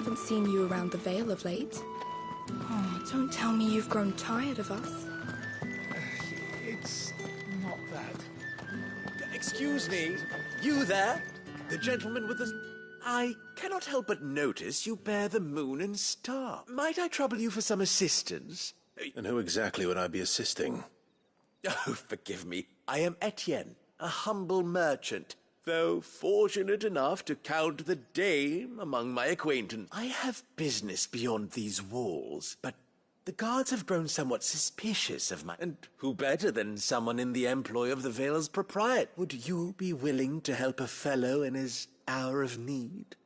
haven't seen you around the Vale of late. Oh, don't tell me you've grown tired of us. It's not that. Excuse me, you there? The gentleman with the... I cannot help but notice you bear the moon and star. Might I trouble you for some assistance? And who exactly would I be assisting? Oh, forgive me. I am Etienne, a humble merchant. Though fortunate enough to count the dame among my acquaintance. I have business beyond these walls, but the guards have grown somewhat suspicious of my... And who better than someone in the employ of the Vale's proprietor? Would you be willing to help a fellow in his hour of need?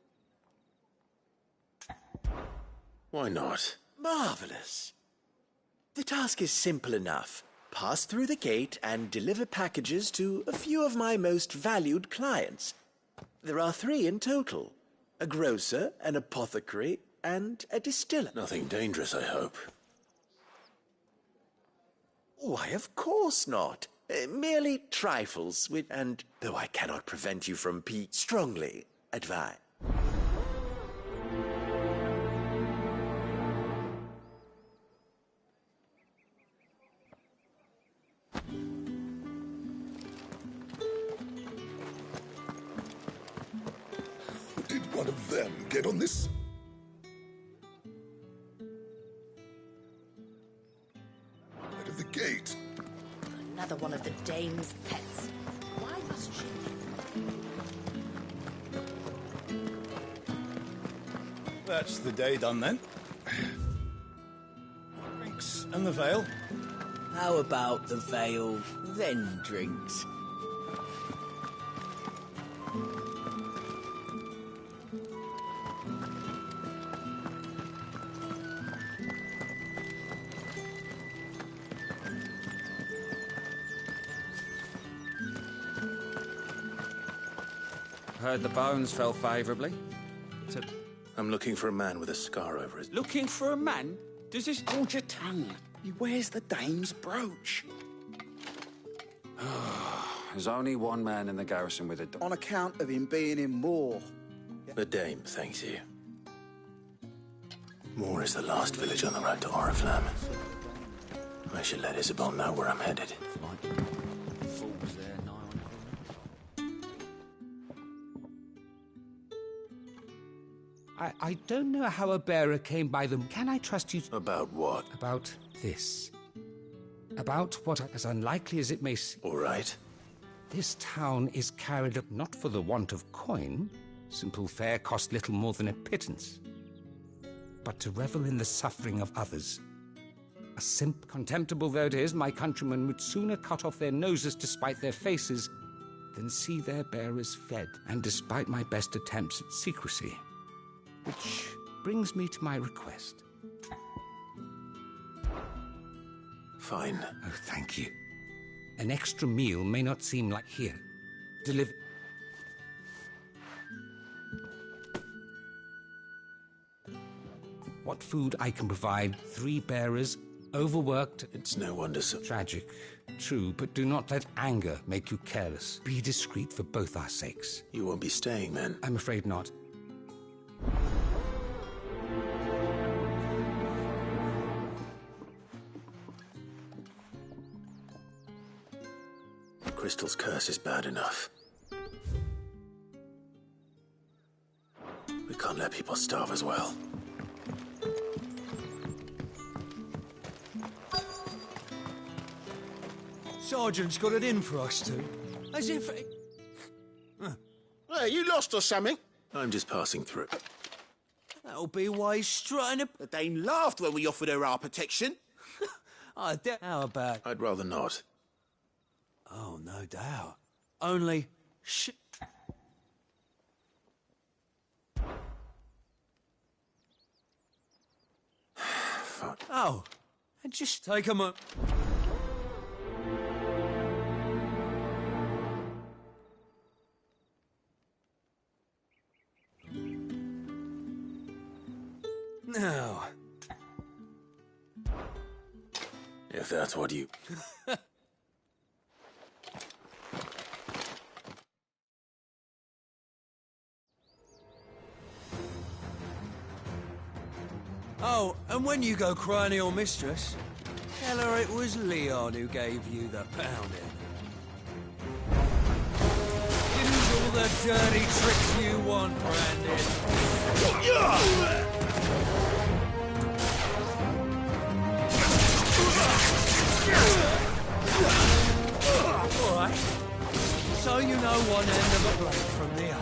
Why not? Marvelous. The task is simple enough. Pass through the gate and deliver packages to a few of my most valued clients. There are 3 in total. A grocer, an apothecary, and a distiller. Nothing dangerous, I hope. Why, of course not. Merely trifles, and though I cannot prevent you from strongly advise. Did one of them get on this? Out of the gate. Another one of the dame's pets. Why must she? That's the day done then. Drinks and the Vale. How about the Vale, then drinks? Heard the bones fell favourably. I'm looking for a man with a scar over his... Looking for a man? Does this... Hold your tongue. He wears the dame's brooch. There's only one man in the garrison with a... On account of him being in Moor. The dame thanks you. Moor is the last village on the road to Oriflamme. I should let Isabel know where I'm headed. Fools there, nigh on I don't know how a bearer came by them. Can I trust you? About what? About this. About what, as unlikely as it may seem. All right. This town is carried up not for the want of coin. Simple fare cost little more than a pittance. But to revel in the suffering of others. A simp, contemptible though it is, my countrymen would sooner cut off their noses to spite their faces than see their bearers fed. And despite my best attempts at secrecy, which brings me to my request. Fine. Oh, thank you. An extra meal may not seem like here. Deliver... What food I can provide, 3 bearers, overworked... It's no wonder so... Tragic, true, but do not let anger make you careless. Be discreet for both our sakes. You won't be staying, then? I'm afraid not. Crystal's curse is bad enough. We can't let people starve as well. Sergeant's got it in for us two. As if... Hey, you lost or something? I'm just passing through. That'll be why he's strutting The dame laughed when we offered her our protection. How about... I'd rather not. Oh, no doubt. Only... Fuck. Oh, and just take a mo... Now... If that's what you... Oh, and when you go crying to your mistress, tell her it was Leon who gave you the pounding. Use all the dirty tricks you want, Brandon. All right. So you know one end of a blade from the other.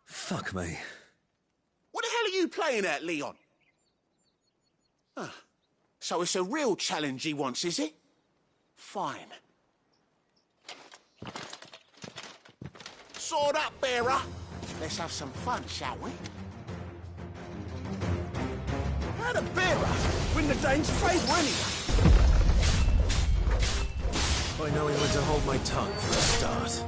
Fuck me. What the hell are you playing at, Leon? Ah, so it's a real challenge he wants, is it? Fine. Sword up, bearer. Let's have some fun, shall we? How the bearer win the Dane's favour anyway? I know he went to hold my tongue for a start.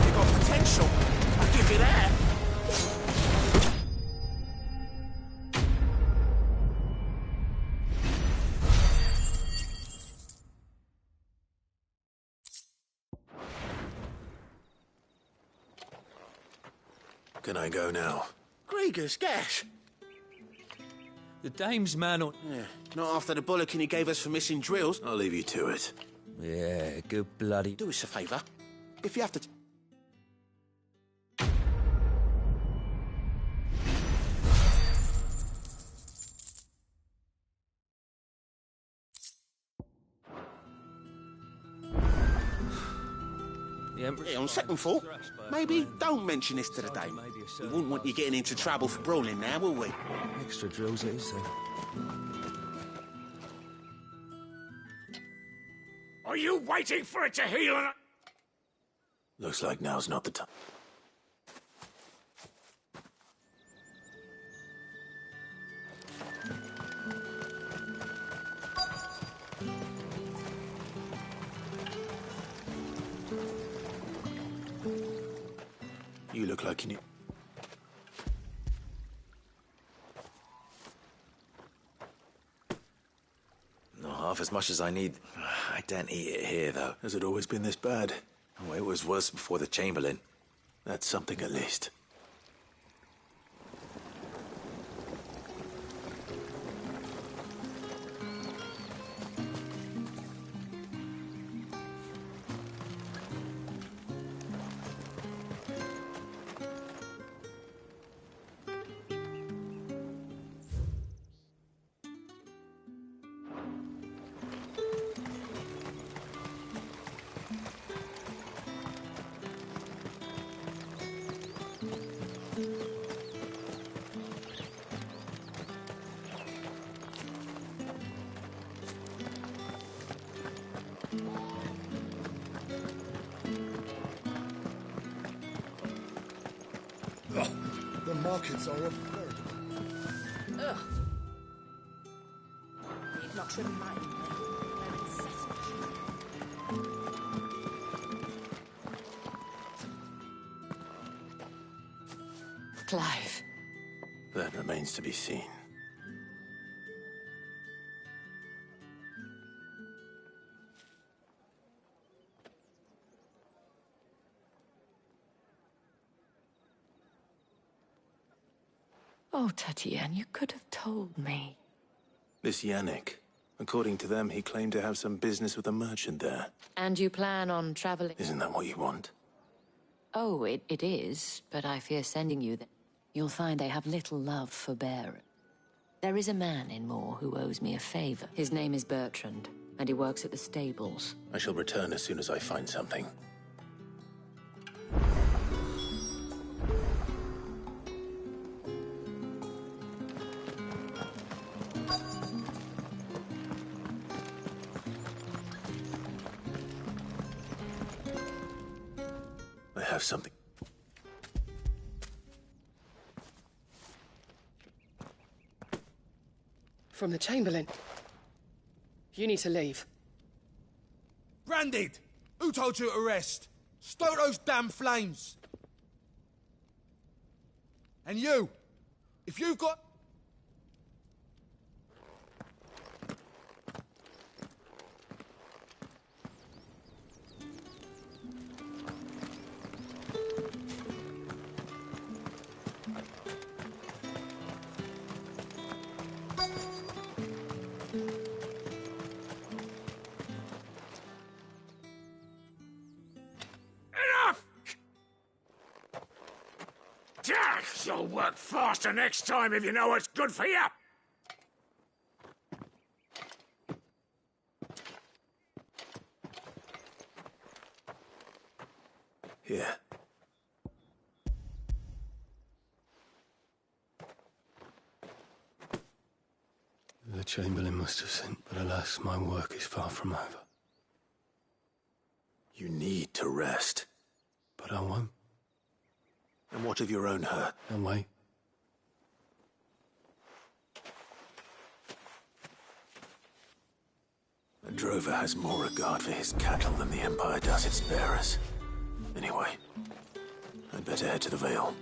You got potential. I'll give you that. Can I go now? Grieger's gas. The dame's man on... Yeah, not after the bollocking he gave us for missing drills. I'll leave you to it. Yeah, good bloody... Do us a favour. If you have to... Yeah, on second thought, maybe don't mention this to the Dame. We wouldn't want you getting into trouble for brawling now, will we? Extra drills it is, then. Are you waiting for it to heal? Looks like now's not the time. You look like you need... Not half as much as I need. I don't eat it here, though. Has it always been this bad? Oh, it was worse before the Chamberlain. That's something at least. The markets are a third. Ugh. Need not remind me. They're incessant. Clive. That remains to be seen. Oh, Tatiana, you could have told me. This Yannick, according to them, he claimed to have some business with a merchant there. And you plan on traveling? Isn't that what you want? Oh, it is, but I fear sending you there. You'll find they have little love for Baron. There is a man in Moor who owes me a favor. His name is Bertrand, and he works at the stables. I shall return as soon as I find something. I have something. From the Chamberlain. You need to leave. Branded! Who told you to rest? Stoke those damn flames! And you! If you've got... You'll work faster next time if you know what's good for you. Here. The Chamberlain must have sent, but alas, my work is far from over. You need to rest. But I won't. And what of your own hurt? I'll wait. A drover has more regard for his cattle than the Empire does its bearers. Anyway, I'd better head to the Vale.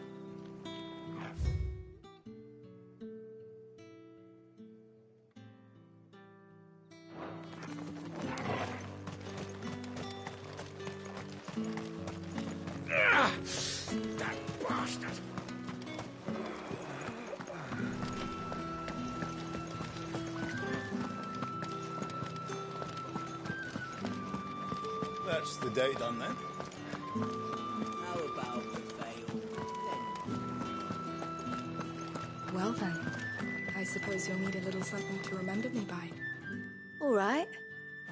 That bastard! That's the day done then. How about the Vale Well then, I suppose you'll need a little something to remember me by. All right.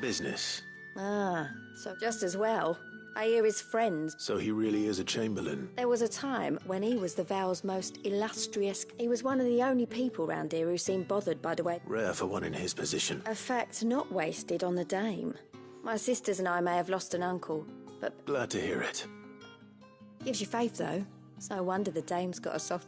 Business. Ah, so just as well. I hear his friends. So he really is a Chamberlain. There was a time when he was the Vale's most illustrious. He was one of the only people round here who seemed bothered by the way. Rare for one in his position. A fact not wasted on the dame. My sisters and I may have lost an uncle, but Glad to hear it. gives you faith though. It's no wonder the dame's got a soft...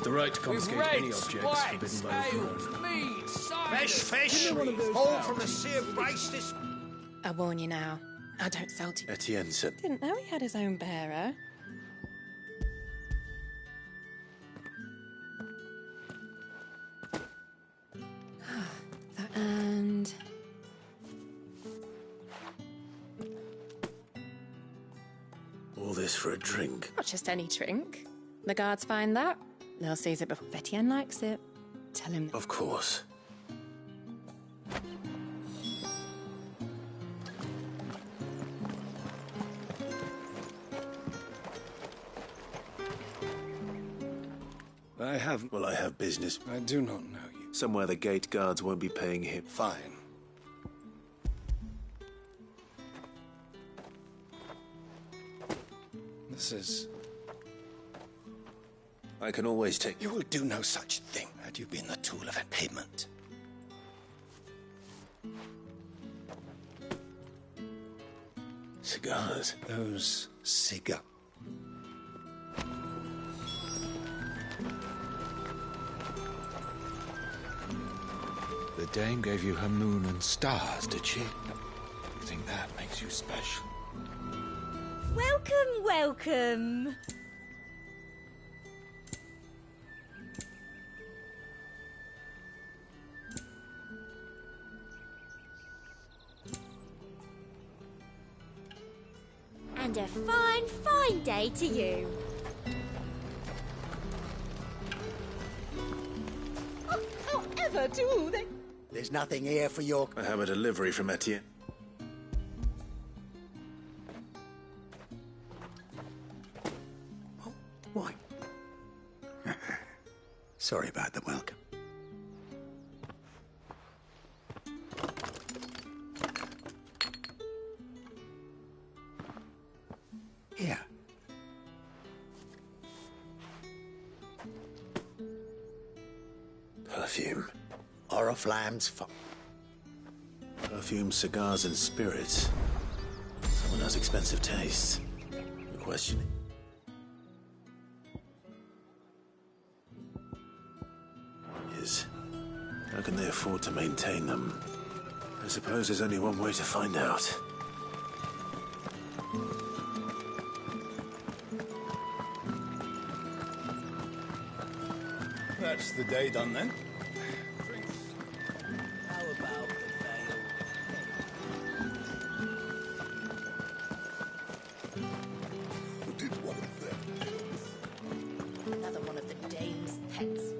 The right to confiscate any objects forbidden by the throne. meat, Fresh fish, all from the Sea of Grace. I warn you now, I don't sell to... Etienne said... Didn't know he had his own bearer. And... All this for a drink. not just any drink. The guards find that. They'll seize it before Etienne likes it. Tell him... Of course. I have... Well, I have business. I do not know you. Somewhere the gate guards won't be paying him. Fine. This is... I can always take... You will do no such thing had you been the tool of a payment. Cigars. Those cigars. The dame gave you her moon and stars, did she? You think that makes you special? Welcome, welcome. And a fine, fine day to you. Oh, however do they... There's nothing here for your... I have a delivery from Etienne. Oh, why? Sorry about the welcome. Here. Perfume. Oriflamme's Perfume, cigars, and spirits. Someone has expensive tastes. No questioning. His How can they afford to maintain them? I suppose there's only one way to find out. That's the day done then. How about the veil? Who did one of them? Another one of the dame's pets.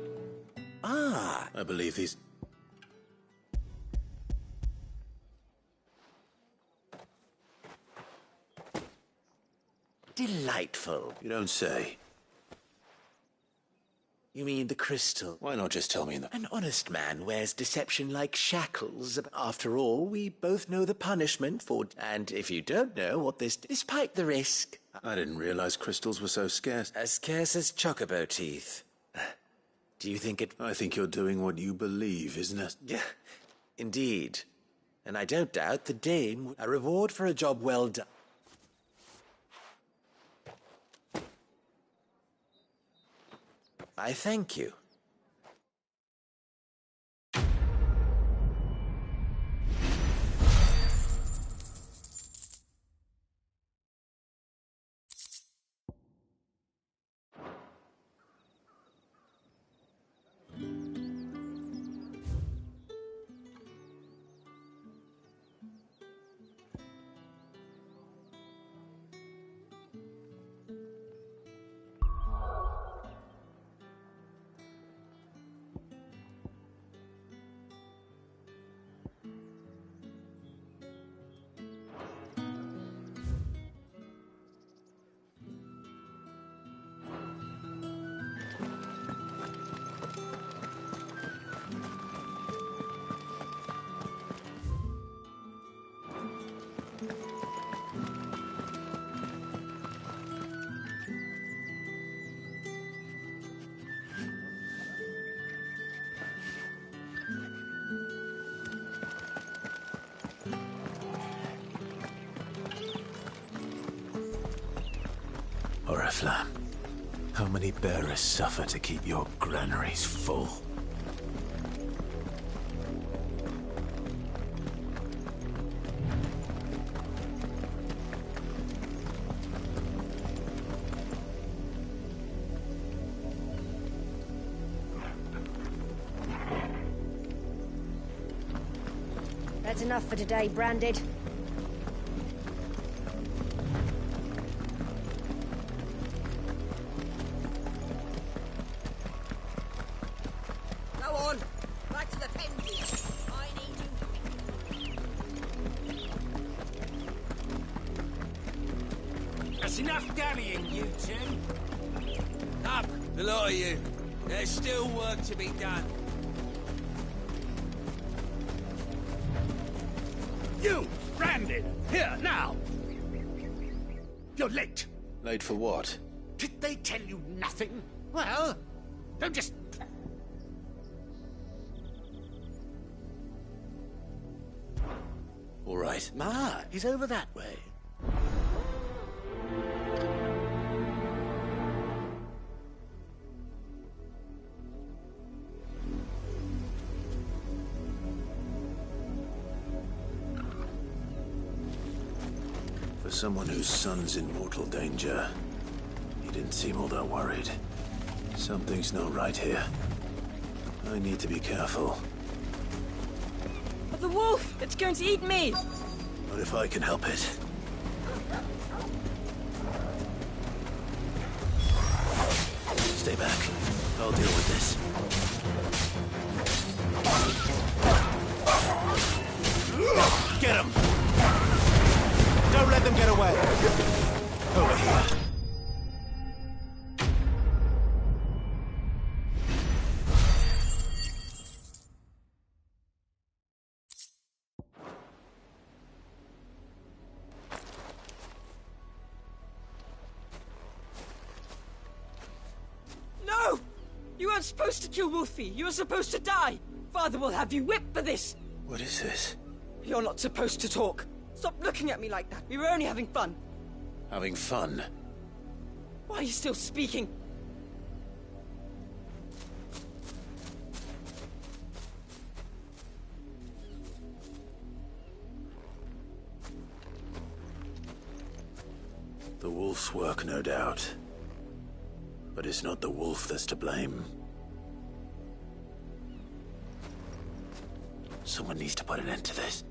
Ah, I believe these... delightful. You don't say. You mean the crystal? Why not just tell me in the... An honest man wears deception like shackles. After all, we both know the punishment for... And if you don't know what this... Despite the risk... I didn't realize crystals were so scarce. As scarce as chocobo teeth. Do you think it... I think you're doing what you believe, isn't it? Yeah, indeed. And I don't doubt the dame... A reward for a job well done. I thank you. Oriflamme, how many bearers suffer to keep your granaries full? That's enough for today, Branded. Go on. Back to the Penfield. I need you. That's enough dallying, you two. Up, the lot of you. There's still work to be done. You, Branded, here, now! You're late. Late for what? Did they tell you nothing? Well, don't just... All right. Ah, he's over that way. For someone whose son's in mortal danger, he didn't seem all that worried. Something's not right here. I need to be careful. But the wolf! It's going to eat me! What if I can help it? Stay back. I'll deal with this. Get him! Don't let them get away! Over here. No! You weren't supposed to kill Wolfie. You were supposed to die. Father will have you whipped for this. What is this? You're not supposed to talk. Stop looking at me like that. We were only having fun. Having fun? Why are you still speaking? wolf's work, no doubt. But it's not the wolf that's to blame. Someone needs to put an end to this.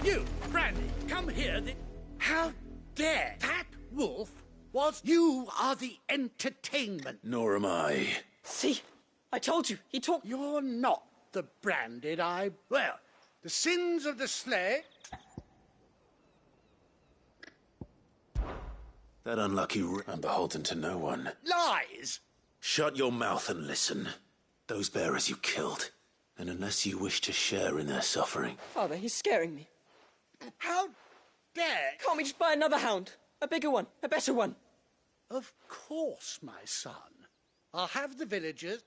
You, Brandy, come here. How dare that wolf was? You are the entertainment. Nor am I. See? I told you, he talked... You're not the branded eye. Well, the sins of the sleigh... That unlucky I'm beholden to no one. Lies! Shut your mouth and listen. Those bearers you killed. And unless you wish to share in their suffering... Father, he's scaring me. How dare... Can't we just buy another hound? A bigger one, a better one. Of course, my son. I'll have the villagers...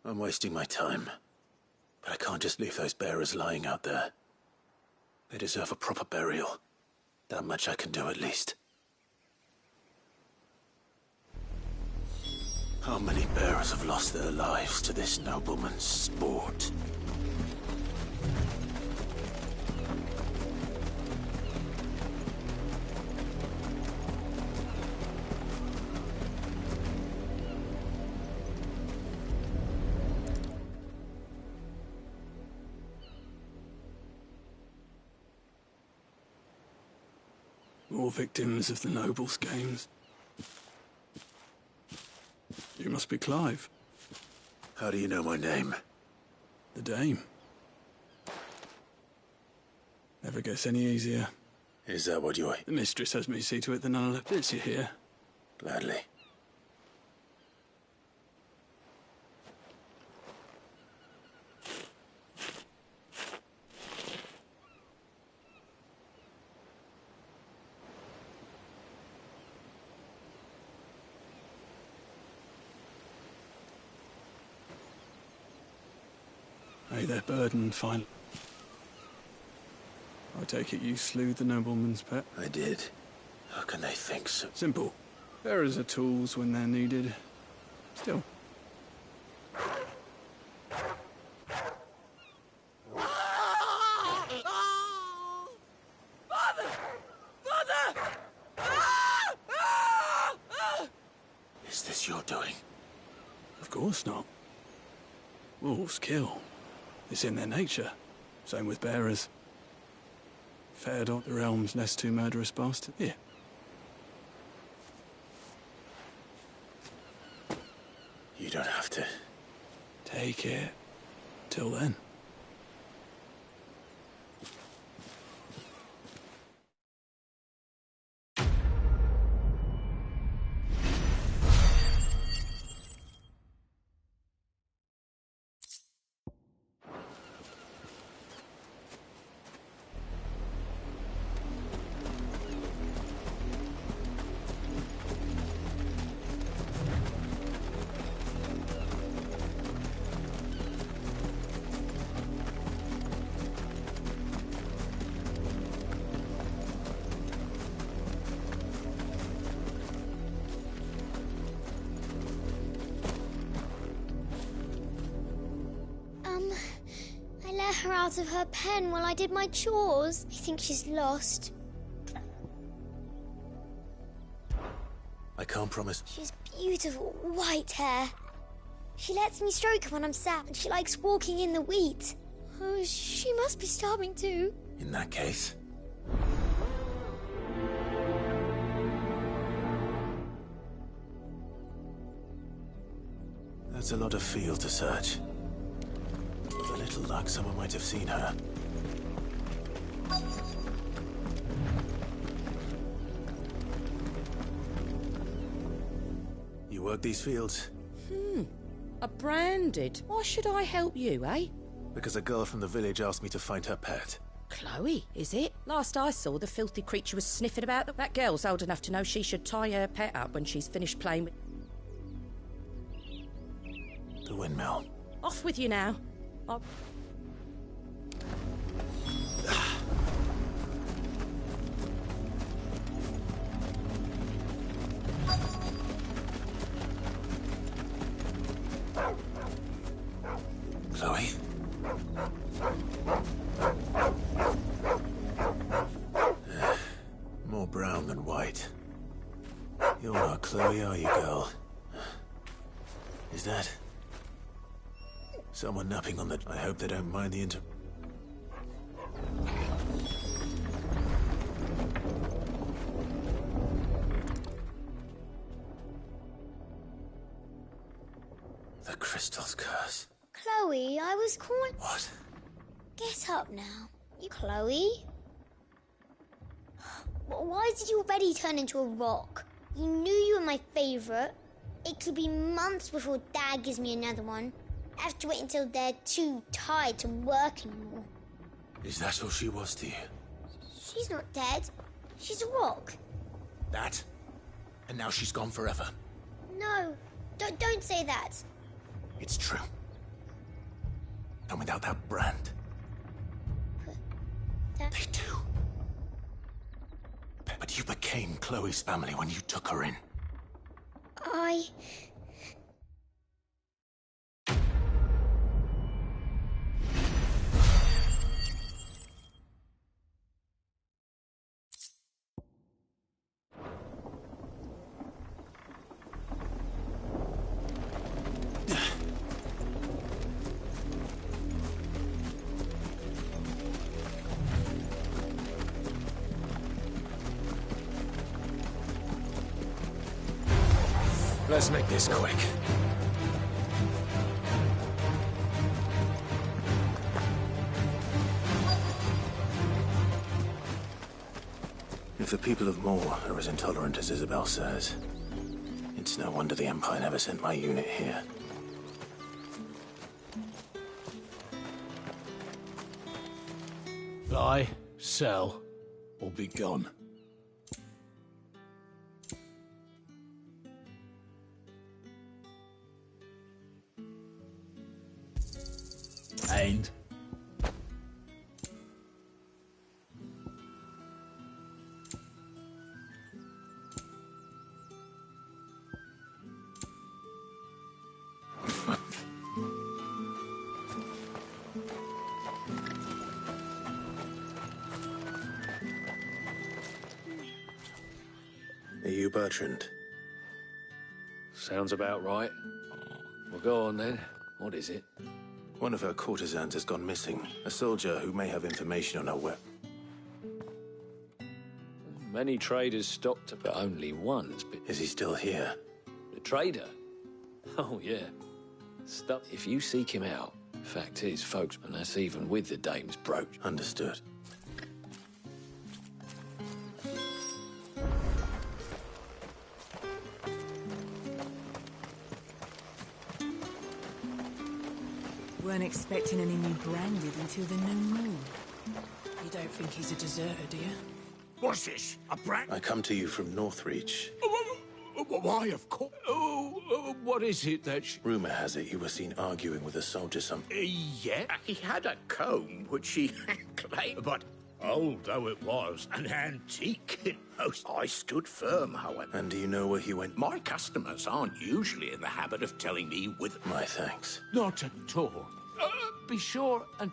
I'm wasting my time. But I can't just leave those bearers lying out there. They deserve a proper burial. That much I can do at least. How many bearers have lost their lives to this nobleman's sport? More victims of the nobles' games. You must be Clive. How do you know my name? The Dame. Never gets any easier. Is that what you're... The mistress has me see to it that none of the bits you hear. Gladly. May their burden find... I take it you slew the nobleman's pet? I did. How can they think so? Simple. Bearers are tools when they're needed. Still. Is this your doing? Of course not. Wolves kill. It's in their nature. Same with bearers. Fair Dr. Realm's less two murderous bastard. Here. You don't have to. Take it. Till then. I let her out of her pen while I did my chores. I think she's lost. I can't promise. She's beautiful white hair. She lets me stroke her when I'm sad, and she likes walking in the wheat. Oh, she must be starving too. In that case... That's a lot of field to search. With a little luck, someone might have seen her. You work these fields? A branded. Why should I help you, eh? Because a girl from the village asked me to find her pet. Chloe, is it? Last I saw, the filthy creature was sniffing about. That girl's old enough to know she should tie her pet up when she's finished playing with... The windmill. Off with you now. Chloe? More brown than white. You're not Chloe, are you, girl? Is that... someone napping on the... I hope they don't mind the The crystal's curse. Chloe, I was calling... What? Get up now. You Chloe? Why did you already turn into a rock? You knew you were my favourite. It could be months before Dad gives me another one. I have to wait until they're too tired to work anymore. Is that all she was to you? She's not dead. She's a rock. That? And now she's gone forever. No, don't say that. It's true. And without that brand... That... They do. But you became Chloe's family when you took her in. Let's make this quick. If the people of Moor are as intolerant as Isabel says, it's no wonder the Empire never sent my unit here. Buy, sell, or be gone. And Are you Bertrand? Sounds about right. Well, go on then. What is it? One of her courtesans has gone missing. A soldier who may have information on her weapon. Many traders stopped, but only one's been... Is he still here? The trader? Oh, yeah. Stuck. If you seek him out, fact is, folks, and that's even with the dame's brooch. Understood. Weren't expecting any new branded until the new moon. You don't think he's a deserter, do you? What's this? A brand? I come to you from Northreach. Why, of course. What is it that... Rumor has it you were seen arguing with a soldier some... Yeah? He had a comb, which he claimed, but old though it was, an antique in most. I stood firm, however. And do you know where he went? My customers aren't usually in the habit of telling me with... My thanks. Not at all. Be sure and...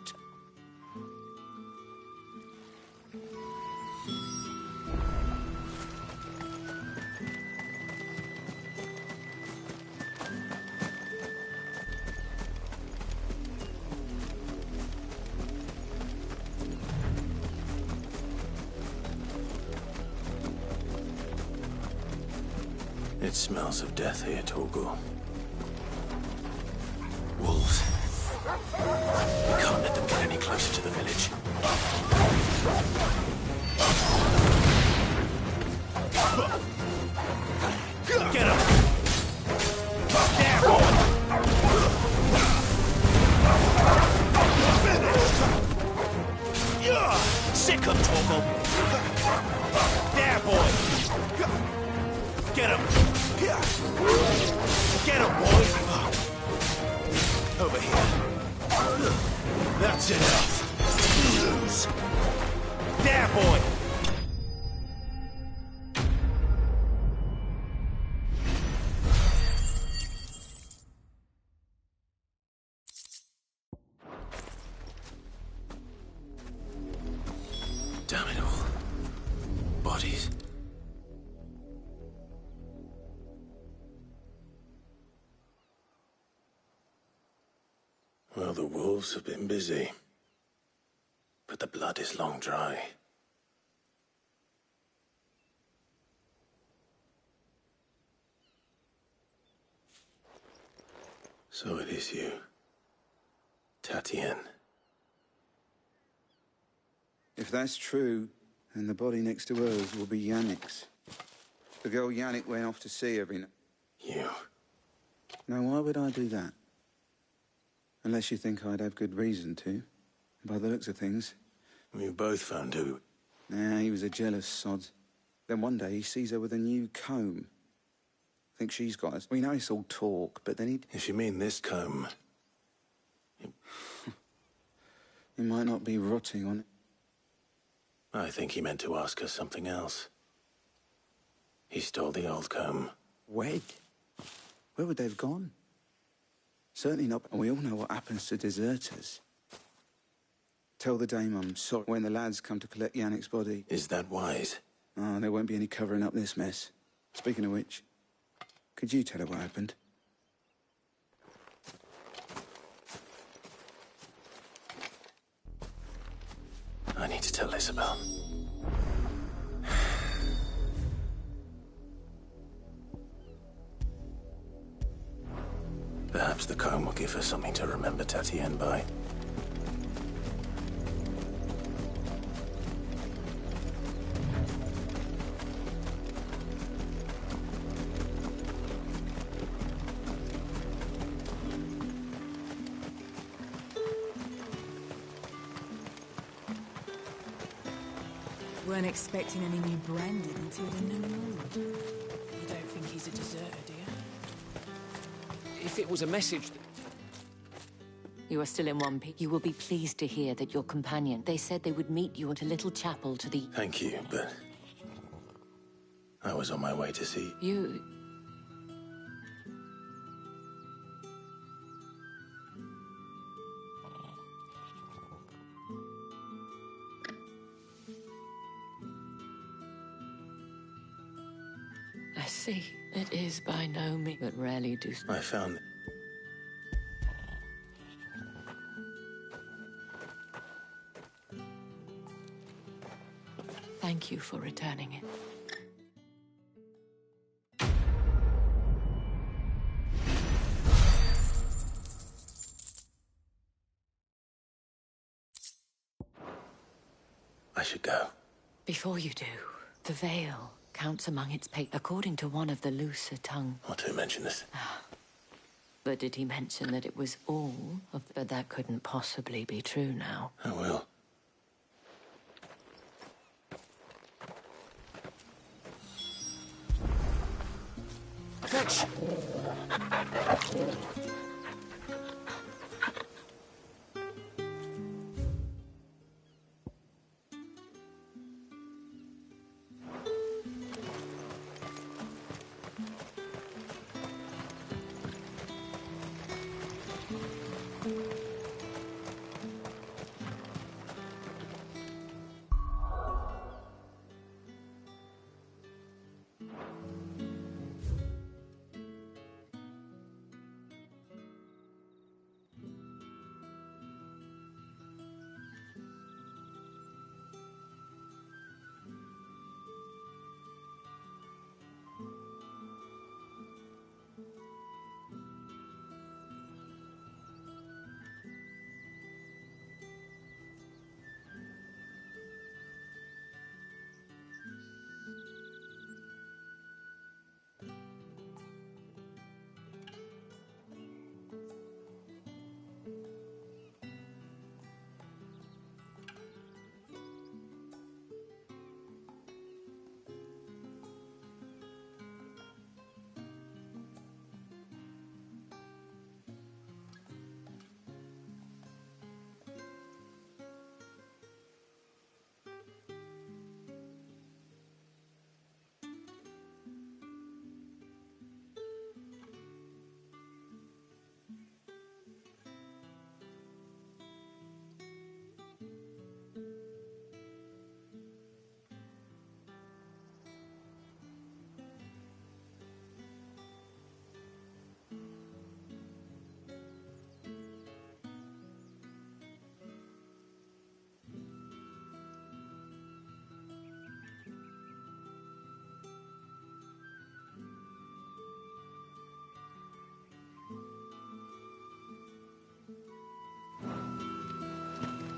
It smells of death here, Torgal. Wolves. We can't let them get any closer to the village. Get up! Careful! Finished! Yeah! That's enough. You lose. There, boy. Damn it all. Bodies. Well, the wolves have been busy. But the blood is long dry. So it is you, Tatienne. If that's true, then the body next to hers will be Yannick's. The girl Yannick went off to see every night. You? Now, why would I do that? Unless you think I'd have good reason to. By the looks of things. We both found who. Nah, he was a jealous sod. Then one day he sees her with a new comb. Thinks she's got us. We know it's all talk, but then he... If you mean this comb... He might not be rotting on it. I think he meant to ask her something else. He stole the old comb. Wed? Where would they have gone? Certainly not. We all know what happens to deserters. Tell the dame I'm sorry when the lads come to collect Yannick's body. Is that wise? Oh, there won't be any covering up this mess. Speaking of which, could you tell her what happened? I need to tell Isabel. Perhaps the comb will give her something to remember Tatienne by. Weren't expecting any new branding until the new moon. You don't think he's a deserter, do you? If it was a message... You are still in one piece. You will be pleased to hear that your companion... They said they would meet you at a little chapel to the... Thank you, but... I was on my way to see... You... I see. It is by no means, but rarely do... I found... Thank you for returning it. I should go. Before you do, the veil counts among its according to one of the looser tongue. What, who mentioned this? But did he mention that it was all of... But that couldn't possibly be true now. I will. Fetch!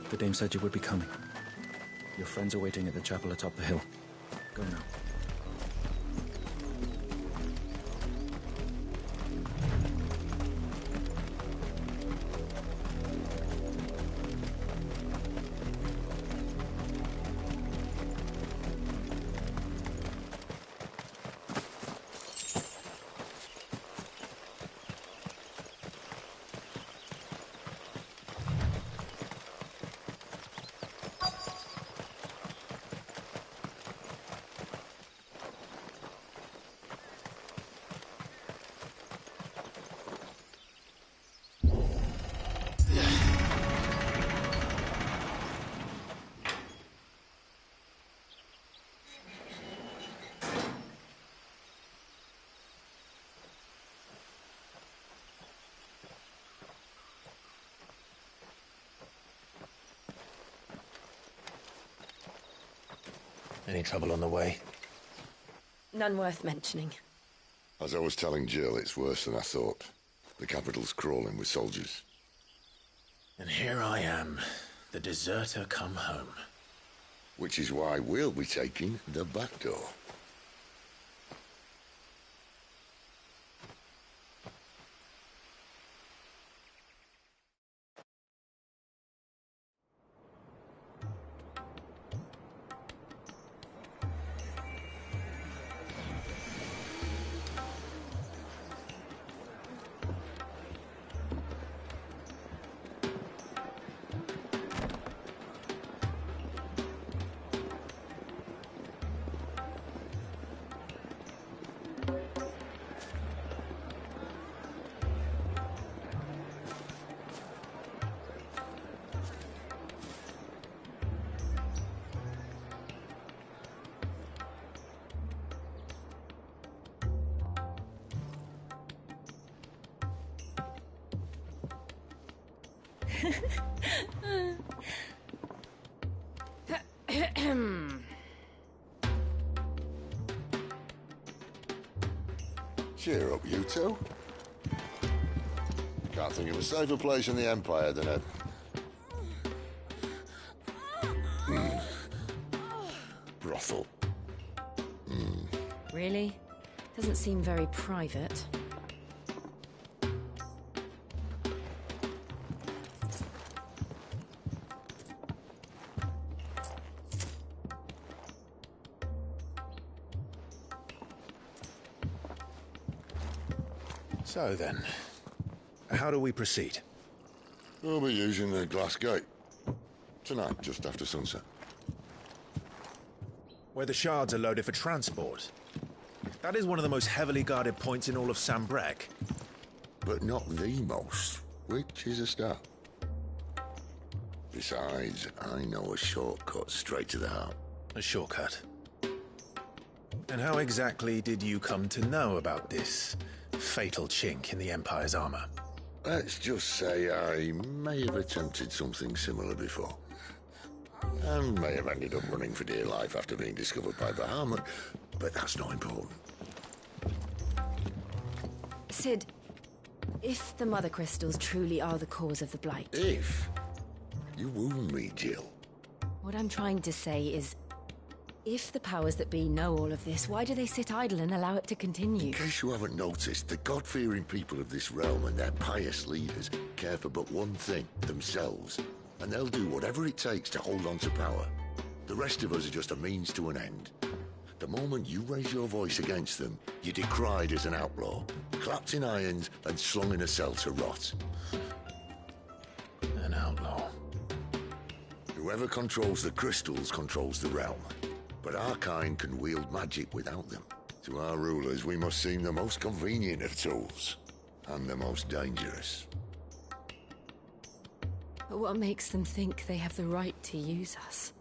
The dame said you would be coming. Your friends are waiting at the chapel atop the hill. Go now. Any trouble on the way? None worth mentioning. As I was telling Jill, it's worse than I thought. The capital's crawling with soldiers. And here I am, the deserter come home. Which is why we'll be taking the back door. Cheer up, you two. Can't think of a safer place in the Empire than a... brothel. Really? Doesn't seem very private. So then, how do we proceed? We'll be using the glass gate. Tonight, just after sunset. Where the shards are loaded for transport. That is one of the most heavily guarded points in all of Sambrec. But not the most, which is a start. Besides, I know a shortcut straight to the heart. A shortcut? And how exactly did you come to know about this fatal chink in the Empire's armor? Let's just say I may have attempted something similar before. And may have ended up running for dear life after being discovered by Bahamut, but that's not important. Sid, if the Mother Crystals truly are the cause of the Blight... If? You wound me, Jill. What I'm trying to say is, if the powers that be know all of this, why do they sit idle and allow it to continue? In case you haven't noticed, the God-fearing people of this realm and their pious leaders care for but one thing, themselves. And they'll do whatever it takes to hold on to power. The rest of us are just a means to an end. The moment you raise your voice against them, you're decried as an outlaw, clapped in irons and slung in a cell to rot. An outlaw. Whoever controls the crystals controls the realm. But our kind can wield magic without them. To our rulers, we must seem the most convenient of tools. And the most dangerous. But what makes them think they have the right to use us?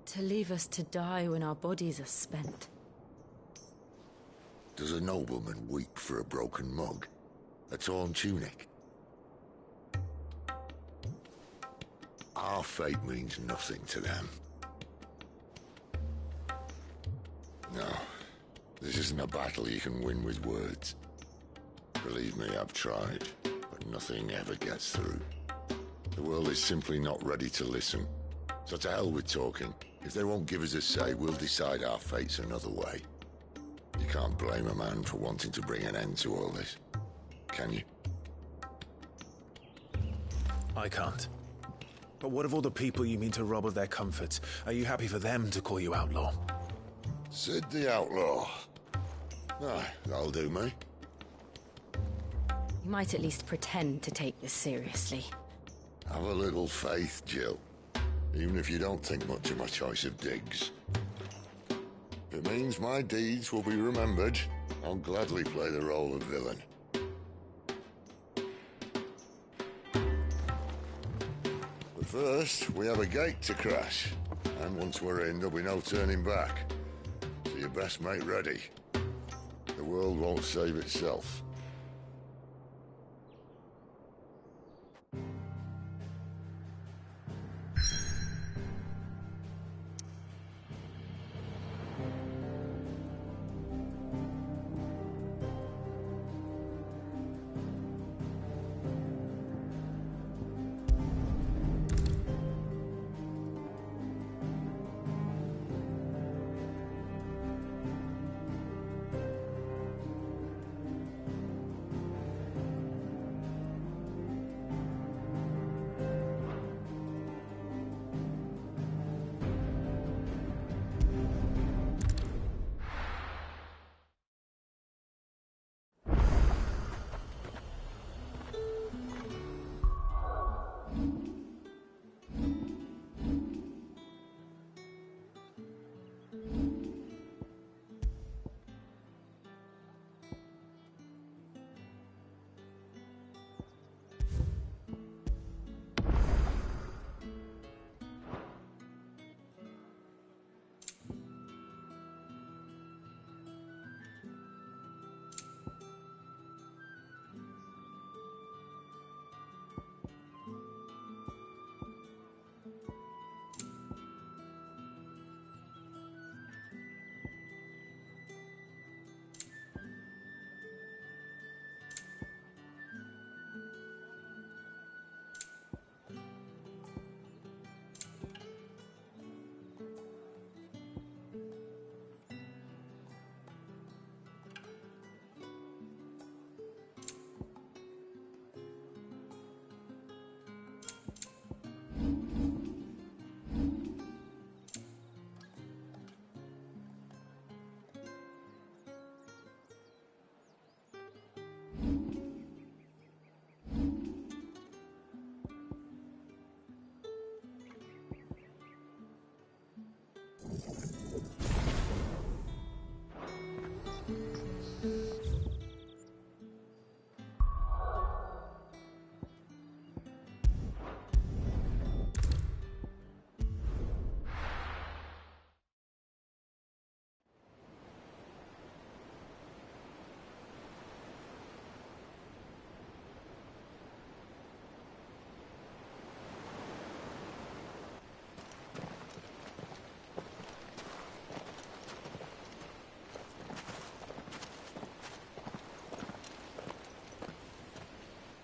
To leave us to die when our bodies are spent? Does a nobleman weep for a broken mug? A torn tunic? Our fate means nothing to them. No, this isn't a battle you can win with words. Believe me, I've tried, but nothing ever gets through. The world is simply not ready to listen. So to hell with talking. If they won't give us a say, we'll decide our fates another way. You can't blame a man for wanting to bring an end to all this, can you? I can't. But what of all the people you mean to rob of their comforts? Are you happy for them to call you outlaw? Sid the Outlaw. Aye, that'll do me. You might at least pretend to take this seriously. Have a little faith, Jill. Even if you don't think much of my choice of digs. If it means my deeds will be remembered, I'll gladly play the role of villain. But first, we have a gate to crash. And once we're in, there'll be no turning back. So you best make ready. The world won't save itself.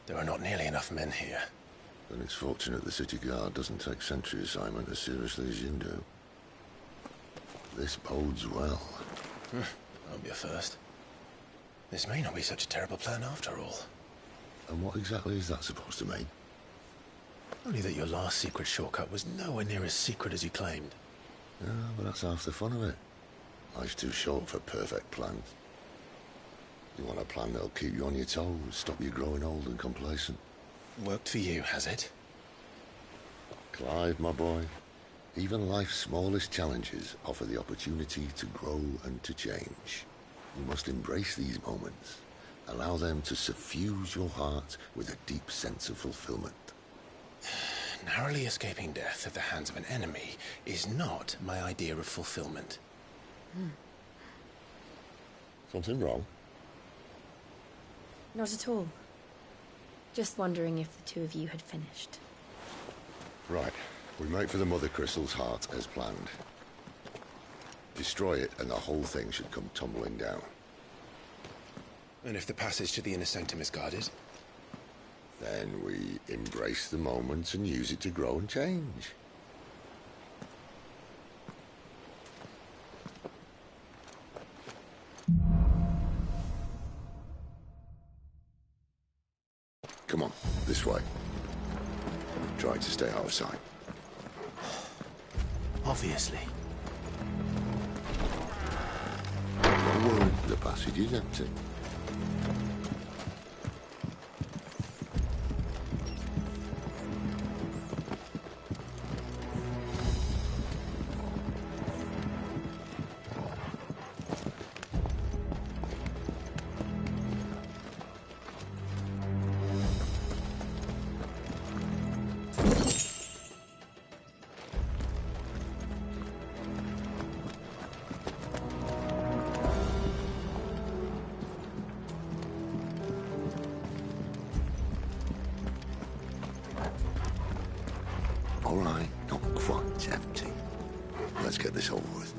There are not nearly enough men here. Then it's fortunate the city guard doesn't take sentry assignment as seriously as you do. This bodes well. Won't be a first. This may not be such a terrible plan after all. And what exactly is that supposed to mean? Only that your last secret shortcut was nowhere near as secret as you claimed. Yeah, but that's half the fun of it. Life's too short for perfect plans. You want a plan that'll keep you on your toes, stop you growing old and complacent. Worked for you, has it? Clive, my boy, even life's smallest challenges offer the opportunity to grow and to change. You must embrace these moments. Allow them to suffuse your heart with a deep sense of fulfillment. Narrowly escaping death at the hands of an enemy is not my idea of fulfillment. Something wrong? Not at all. Just wondering if the two of you had finished. Right. We make for the Mother Crystal's heart as planned. Destroy it and the whole thing should come tumbling down. And if the passage to the inner sanctum is guarded? Then we embrace the moment and use it to grow and change. Come on, this way. Try to stay out of sight. Obviously. Don't worry, the passage is empty. All right, not quite empty. Let's get this over with.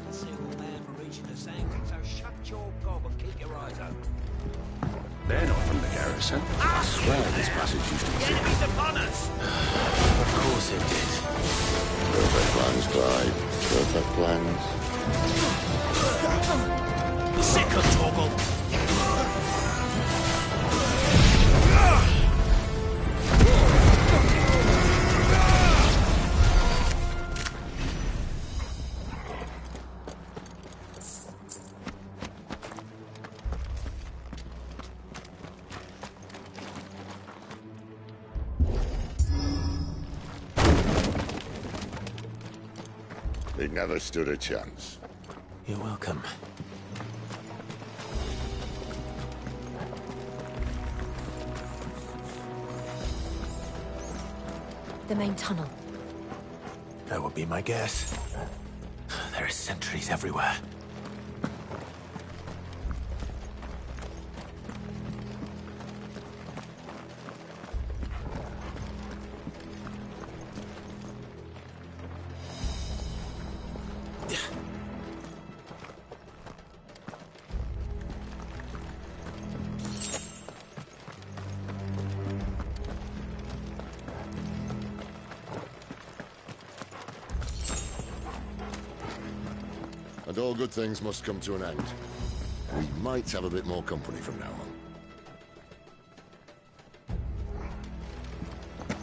Single man for reaching the sanctum, so shut your gob and keep your eyes open. They're not from the garrison. I swear this passage used to be. The enemy's upon us! Of course it did. Perfect plans, Clyde. Perfect plans. Sick of Torgal! They never stood a chance. You're welcome. The main tunnel. That would be my guess. There are sentries everywhere. And all good things must come to an end. We might have a bit more company from now on.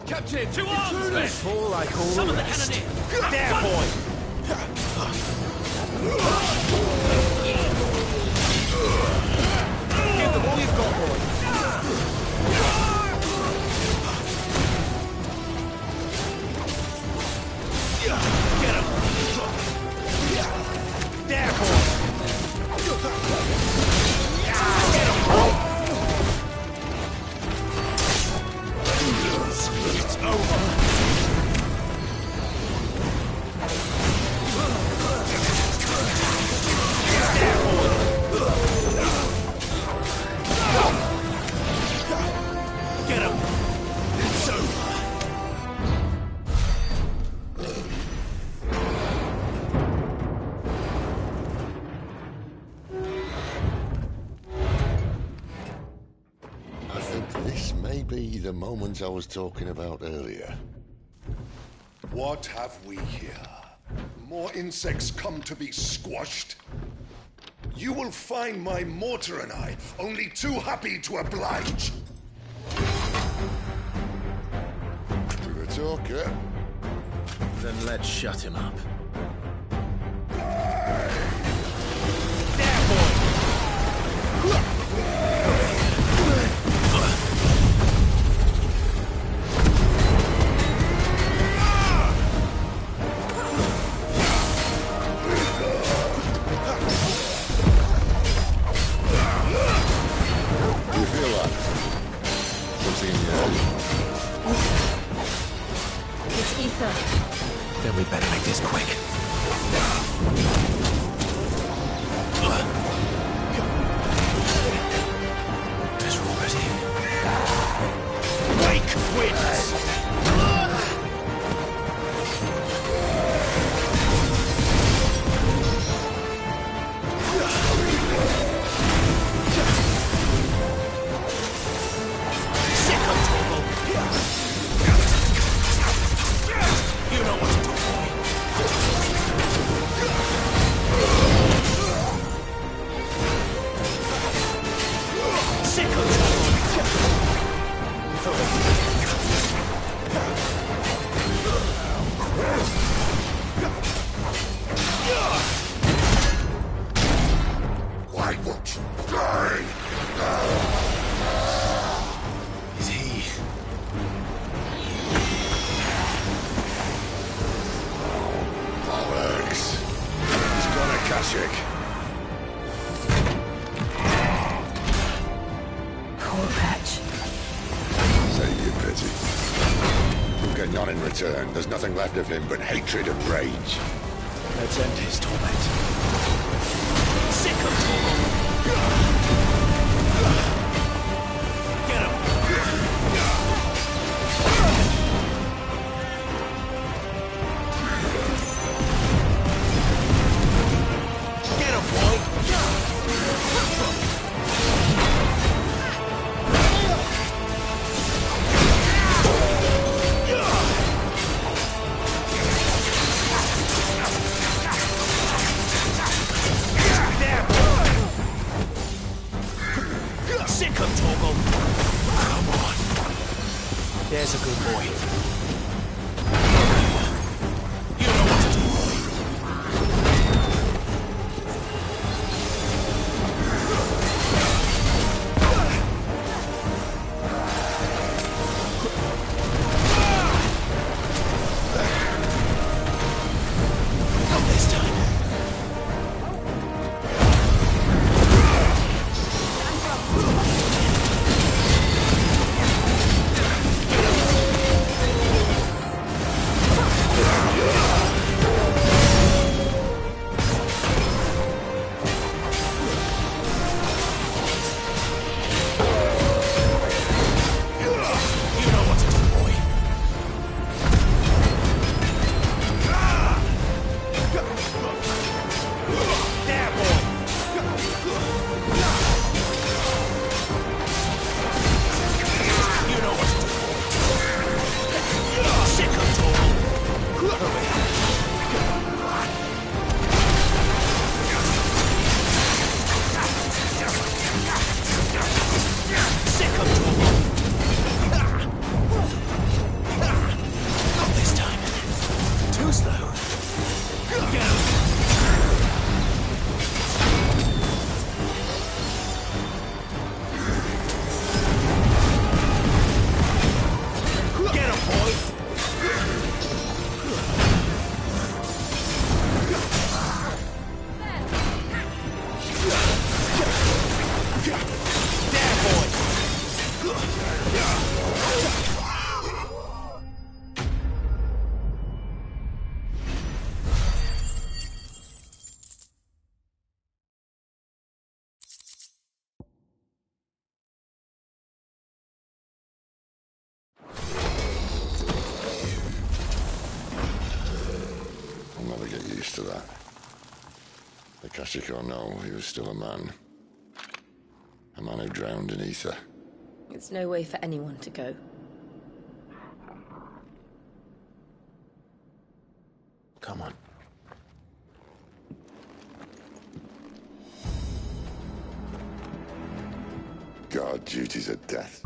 Captain, to arms, men! Fall like all Some the of the rest. cannoneer! There, boy! Give them all you've got, boy! Get him! There, boy! Get him, boy! It's over! Get him! It's over! I think this may be the moment I was talking about earlier. What have we here? More insects come to be squashed? You will find my mortar and I only too happy to oblige. To the talker. Then let's shut him up. Do you feel that? Something in your head? It's ether. Then we better make this quick. Ezreal ready. Wake wins! Sick of trouble! in return. There's nothing left of him but hatred and rage. Let's end his torment. Sick of Tormund! Get him! Get him, boy! Sick of Torgal! Come on. There's a good boy. You know what to do, boy. Not this time. I'll never get used to that. The Kashyyyk or no, he was still a man. A man who drowned in ether. It's no way for anyone to go. Come on. Guard duties at death.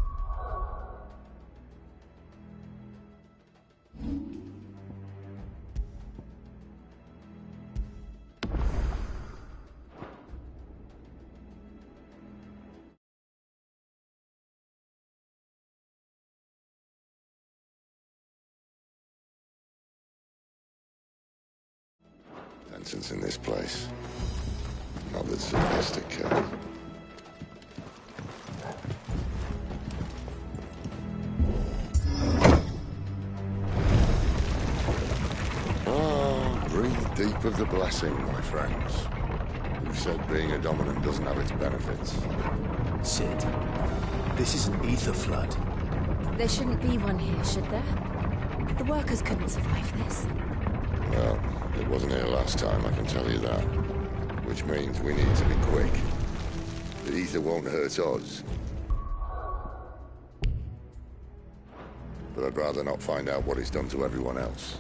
Sentence in this place. Not that sadistic care. Oh, breathe deep of the blessing, my friends. Who said being a dominant doesn't have its benefits? Cid, this is an ether flood. There shouldn't be one here, should there? The workers couldn't survive this. Well, it wasn't here last time, I can tell you that. Which means we need to be quick. The ether won't hurt us. But I'd rather not find out what it's done to everyone else.